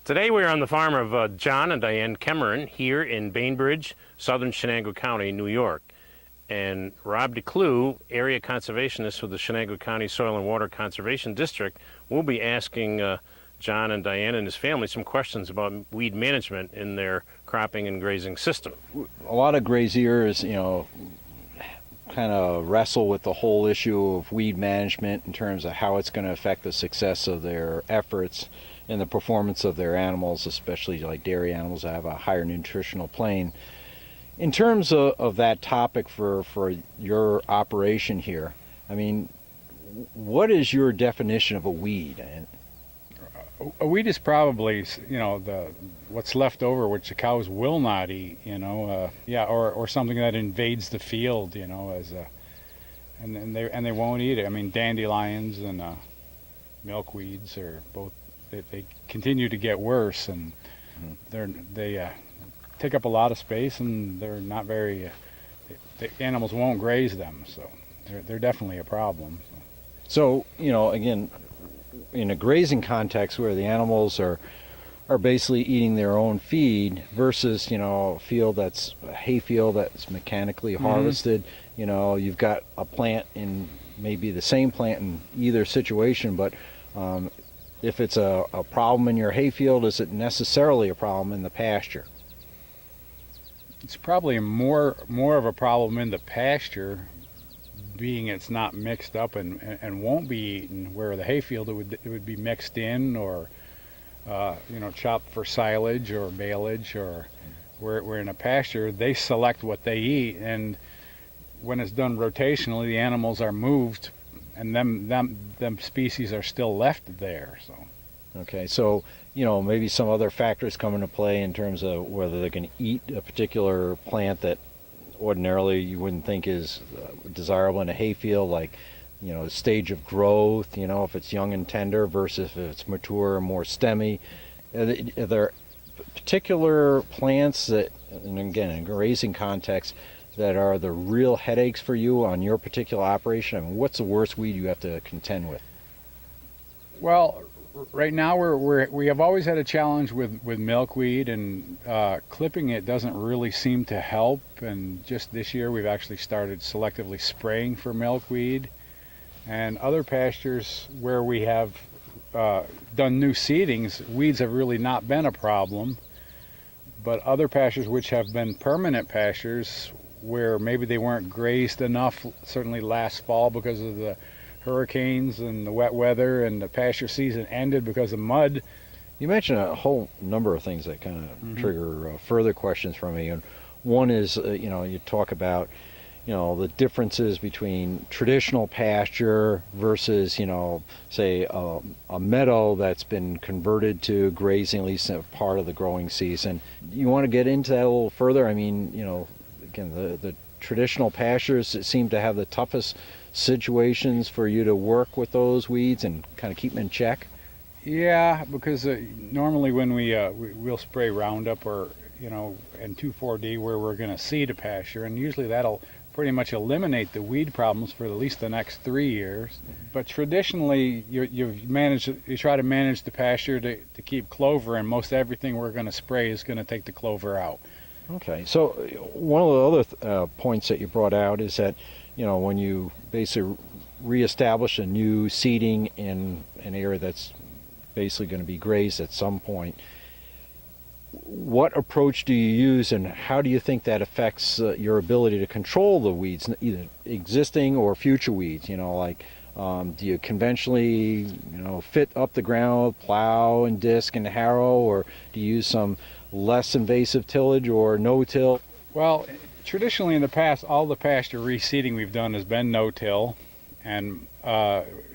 Today we are on the farm of John and Diane Cameron here in Bainbridge, southern Chenango County, New York. And Rob DeClue, area conservationist with the Chenango County Soil and Water Conservation District, will be asking John and Diane and his family some questions about weed management in their cropping and grazing system. A lot of graziers, kind of wrestle with the whole issue of weed management in terms of how it's going to affect the success of their efforts and the performance of their animals, especially like dairy animals that have a higher nutritional plane. In terms of that topic for your operation here, I mean, what is your definition of a weed? A weed is probably, what's left over, which the cows will not eat, or something that invades the field, and they won't eat it. I mean, dandelions and milkweeds are both. They continue to get worse, and they take up a lot of space, and they're not very. The animals won't graze them, so they're definitely a problem. So again, in a grazing context where the animals are basically eating their own feed versus a field that's a hay field that's mechanically harvested, you've got a plant in maybe the same plant in either situation, but if it's a problem in your hay field, is it necessarily a problem in the pasture? It's probably more of a problem in the pasture, being it's not mixed up and won't be eaten, where the hay field it would be mixed in or chopped for silage or baleage, or where in a pasture they select what they eat, and when it's done rotationally, the animals are moved, and them species are still left there. So okay, so maybe some other factors come into play in terms of whether they can eat a particular plant that ordinarily you wouldn't think is desirable in a hayfield, like stage of growth, if it's young and tender versus if it's mature and more stemmy. Are there particular plants that, and again in a grazing context, that are the real headaches for you on your particular operation? I mean, what's the worst weed you have to contend with? Well, right now we have always had a challenge with milkweed, and clipping it doesn't really seem to help. And just this year we've actually started selectively spraying for milkweed. And other pastures where we have done new seedings, weeds have really not been a problem. But other pastures which have been permanent pastures, where maybe they weren't grazed enough, certainly last fall because of the hurricanes and the wet weather, and the pasture season ended because of mud. You mentioned a whole number of things that kind of trigger further questions from me. And one is, you talk about, the differences between traditional pasture versus, say, a meadow that's been converted to grazing, at least a part of the growing season. You want to get into that a little further? I mean, again, the traditional pastures seem to have the toughest situations for you to work with those weeds and kind of keep them in check. Yeah, because normally when we'll spray Roundup or and 2,4-D where we're going to seed a pasture, and usually that'll pretty much eliminate the weed problems for at least the next 3 years. But traditionally you try to manage the pasture to keep clover, and most everything we're going to spray is going to take the clover out. Okay, so one of the other points that you brought out is that when you basically reestablish a new seeding in an area that's basically going to be grazed at some point, what approach do you use, and how do you think that affects your ability to control the weeds, either existing or future weeds? Do you conventionally fit up the ground, plow and disc and harrow, or do you use some less invasive tillage or no-till? Well, traditionally in the past, all the pasture reseeding we've done has been no-till, and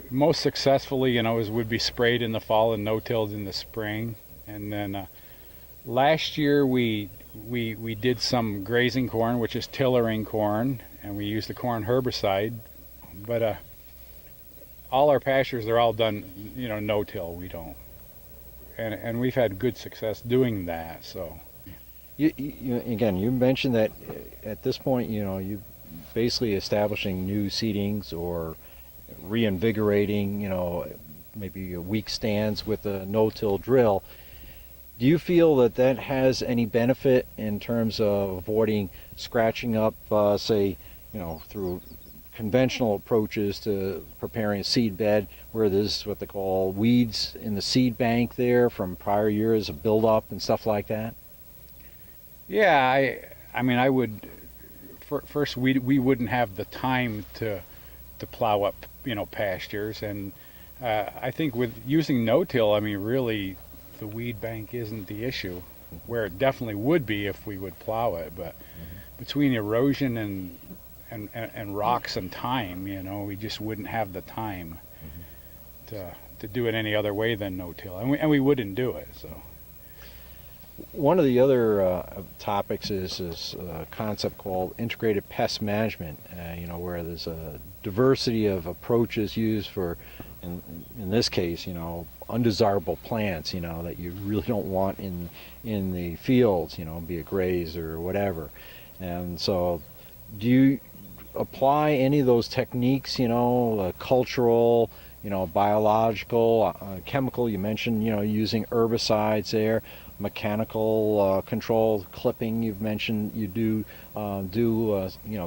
most successfully, would be sprayed in the fall and no-tilled in the spring. And then last year we did some grazing corn, which is tillering corn, and we used the corn herbicide. But all our pastures, they're all done, no-till. We don't, and we've had good success doing that. So. Again, you mentioned that at this point, you basically establishing new seedings or reinvigorating, maybe weak stands with a no-till drill. Do you feel that that has any benefit in terms of avoiding scratching up, say, through conventional approaches to preparing a seed bed, where there's what they call weeds in the seed bank there from prior years of buildup and stuff like that? Yeah, I mean, I would. First, we wouldn't have the time to plow up, pastures, and I think with using no-till, I mean, really, the weed bank isn't the issue, where it definitely would be if we would plow it. But between erosion and rocks and time, we just wouldn't have the time to do it any other way than no-till, and we wouldn't do it. So. One of the other topics is this concept called integrated pest management, where there's a diversity of approaches used for, in this case, undesirable plants, that you really don't want in the fields, be it grazed or whatever. And so do you apply any of those techniques, cultural, biological, chemical? You mentioned, using herbicides there, mechanical control, clipping. You've mentioned you do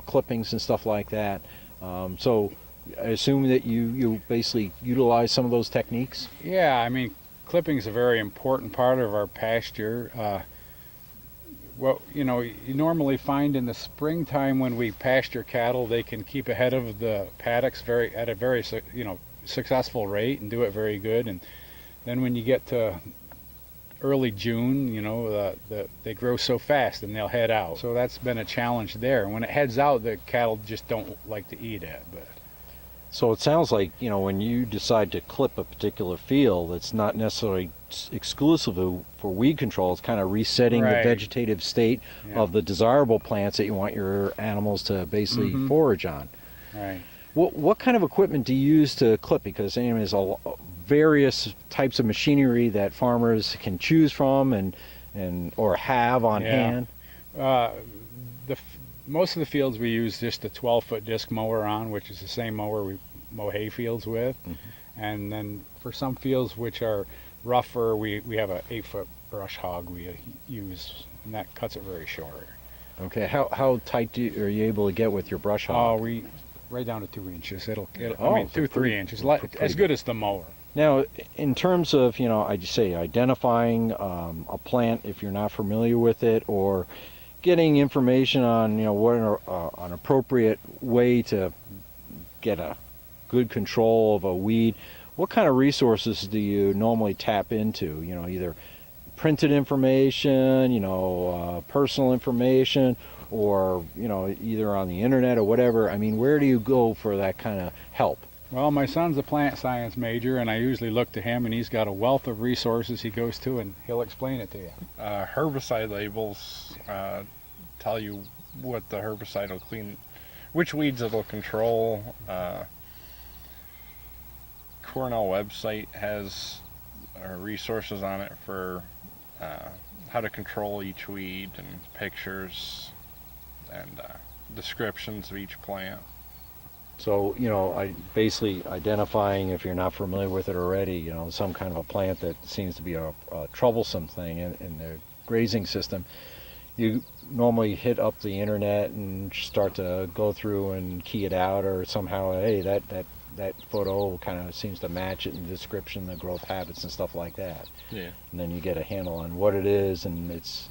clippings and stuff like that. So I assume that you basically utilize some of those techniques. Yeah, I mean, clipping is a very important part of our pasture. You normally find in the springtime when we pasture cattle, they can keep ahead of the paddocks at a very successful rate and do it very good. And then when you get to early June, they grow so fast and they'll head out. So that's been a challenge there. When it heads out, the cattle just don't like to eat it. But so it sounds like, when you decide to clip a particular field, it's not necessarily exclusive for weed control. It's kind of resetting the vegetative state of the desirable plants that you want your animals to basically forage on. Right. What kind of equipment do you use to clip? Because there's various types of machinery that farmers can choose from and or have on hand. Most of the fields we use just a 12-foot disc mower on, which is the same mower we mow hay fields with. And then for some fields which are rougher, we have a 8-foot brush hog we use, and that cuts it very short. Okay, how tight are you able to get with your brush hog? We right down to 2 inches. It'll 3 inches, as good as the mower. Now, in terms of, I just say identifying a plant if you're not familiar with it, or getting information on, what an appropriate way to get a good control of a weed, what kind of resources do you normally tap into? Either printed information, personal information, or, either on the internet or whatever. I mean, where do you go for that kind of help? Well, my son's a plant science major, and I usually look to him, and he's got a wealth of resources he goes to, and he'll explain it to you. Herbicide labels tell you what the herbicide will clean, which weeds it'll control. Cornell website has resources on it for how to control each weed, and pictures and descriptions of each plant. So, I basically identifying, if you're not familiar with it already, some kind of a plant that seems to be a troublesome thing in their grazing system. You normally hit up the internet and start to go through and key it out, or somehow, hey, that photo kind of seems to match it in the description, the growth habits and stuff like that. Yeah. And then you get a handle on what it is, and it's,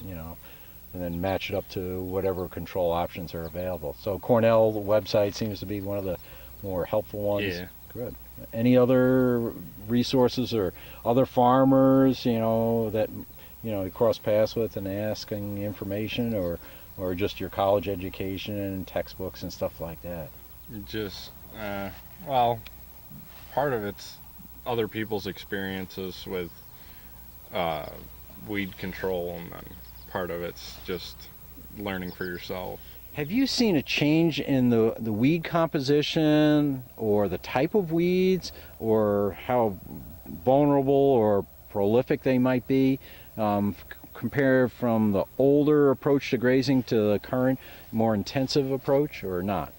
and then match it up to whatever control options are available. So Cornell website seems to be one of the more helpful ones. Yeah. Good. Any other resources or other farmers, that you cross paths with and asking information, or just your college education and textbooks and stuff like that? Just well, part of it's other people's experiences with weed control, and then part of it's just learning for yourself. Have you seen a change in the weed composition, or the type of weeds, or how vulnerable or prolific they might be, compared from the older approach to grazing to the current more intensive approach, or not?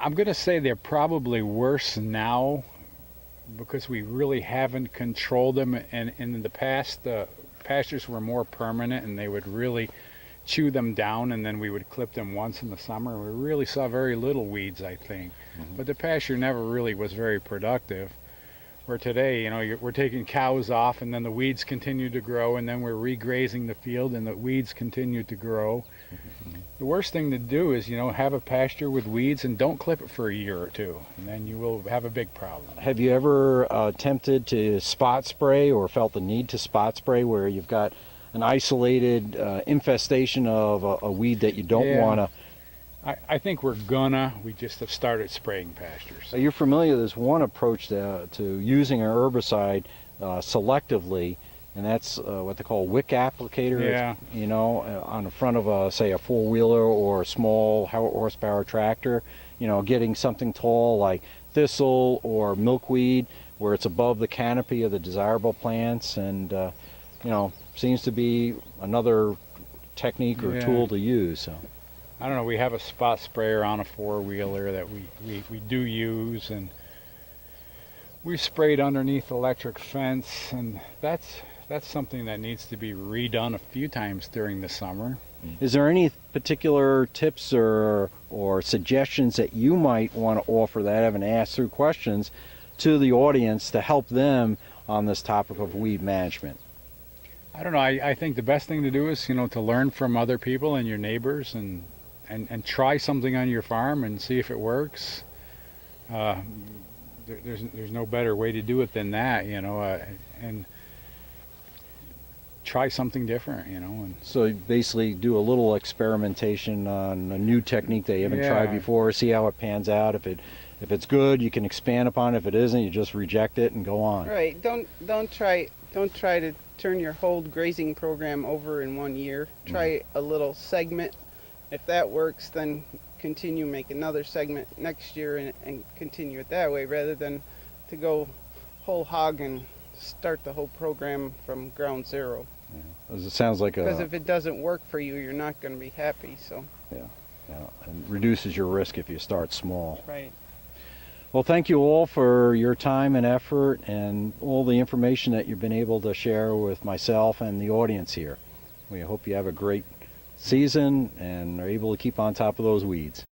I'm going to say they're probably worse now because we really haven't controlled them, and in the past the pastures were more permanent and they would really chew them down, and then we would clip them once in the summer. We really saw very little weeds, I think. But the pasture never really was very productive. Where today, you know, we're taking cows off and then the weeds continue to grow, and then we're regrazing the field and the weeds continue to grow. The worst thing to do is, you know, have a pasture with weeds and don't clip it for a year or two, and then you will have a big problem. Have you ever attempted to spot spray or felt the need to spot spray where you've got an isolated infestation of a weed that you don't Yeah. want to? I think we just have started spraying pastures. You're familiar, there's one approach to using an herbicide selectively, and that's what they call wick applicator. Yeah. It's, you know, on the front of say a four-wheeler or a small horsepower tractor, you know, getting something tall like thistle or milkweed where it's above the canopy of the desirable plants, and you know, seems to be another technique or Yeah. tool to use. So. I don't know, we have a spot sprayer on a four-wheeler that we do use, and we've sprayed underneath electric fence, and that's something that needs to be redone a few times during the summer. Is there any particular tips or suggestions that you might want to offer that I haven't asked through questions to the audience to help them on this topic of weed management? I don't know, I think the best thing to do is, you know, to learn from other people and your neighbors, and try something on your farm and see if it works. There's no better way to do it than that, you know, and try something different, you know. And So basically do a little experimentation on a new technique that you haven't tried Yeah. before, see how it pans out. If it's good, you can expand upon it. If it isn't, you just reject it and go on. Right. Don't try to turn your whole grazing program over in 1 year. Try a little segment. If that works, then continue, make another segment next year and continue it that way, rather than to go whole hog and start the whole program from ground zero. As it sounds like Because if it doesn't work for you, you're not going to be happy. So. and reduces your risk if you start small. Right. Well, thank you all for your time and effort and all the information that you've been able to share with myself and the audience here. We hope you have a great season and are able to keep on top of those weeds.